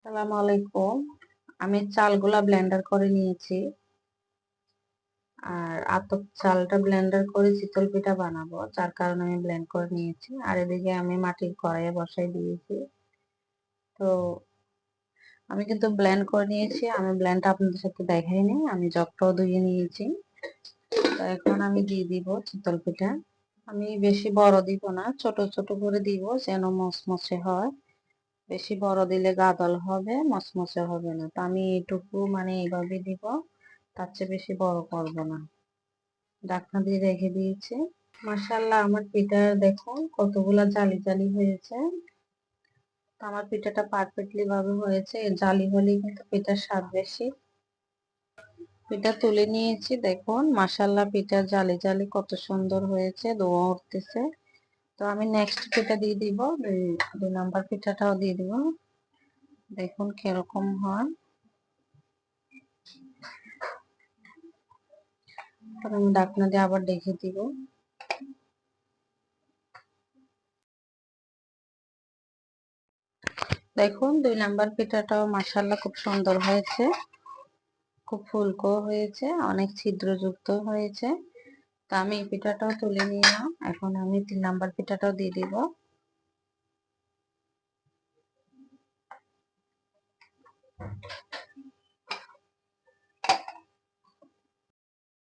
আসসালামু আলাইকুম। আমি চালগুলা ব্লেন্ডার করে নিয়েছি। আর আতপ চালটা ব্লেন্ডার করে চিতল পিঠা বানাবো, যার কারণে আমি ব্লেন্ড করে নিয়েছি। আর এদিকে আমি মাটির কড়াইয়ে বসাই দিয়েছি। তো আমি কিন্তু ব্লেন্ড করে নিয়েছি। আমি ব্লেন্ডটা আপনাদের সাথে দেখাইনি, আমি জগটাও ধুয়ে নিয়েছি। তো এখন আমি দিয়ে দিব চিতল পিঠা। আমি বেশি বড় দিব না, ছোট ছোট করে দিব যেন মচমচে হয়। বেশি বড় দিলে গাদল হবে, মচমচে হবে না। তো আমি এইটুকু মানে এইভাবে দিব, তার চেয়ে বেশি বড় করব না। ঢাকনা দিয়ে রেখে দিয়েছি। মাশাআল্লাহ, আমার পিঠা দেখুন কতগুলা জালি জালি হয়েছে। তো আমার পিঠাটা পারফেক্টলি ভাবে হয়েছে। জালি হলেই কিন্তু পিঠার স্বাদ বেশি। পিঠা তুলে নিয়েছি, দেখুন মাশাআল্লাহ পিঠার জালি জালি কত সুন্দর হয়েছে, ধোঁয়া উঠতেছে। তো আমি নেক্সট পিঠা দিয়ে দিব, দুই নাম্বার পিঠাটাও দিয়ে দিব। দেখুন কিরকম হয়। আমি ঢাকনা দিয়ে আবার ঢেকে দিব। দেখুন দুই নাম্বার পিঠাটাও মাশাআল্লাহ খুব সুন্দর হয়েছে, খুব ফুলকো হয়েছে, অনেক ছিদ্রযুক্ত হয়েছে। তো আমি এই পিঠাটাও তুলে নিলাম। এখন আমি 3 নাম্বার পিঠাটাও দিয়ে দিব।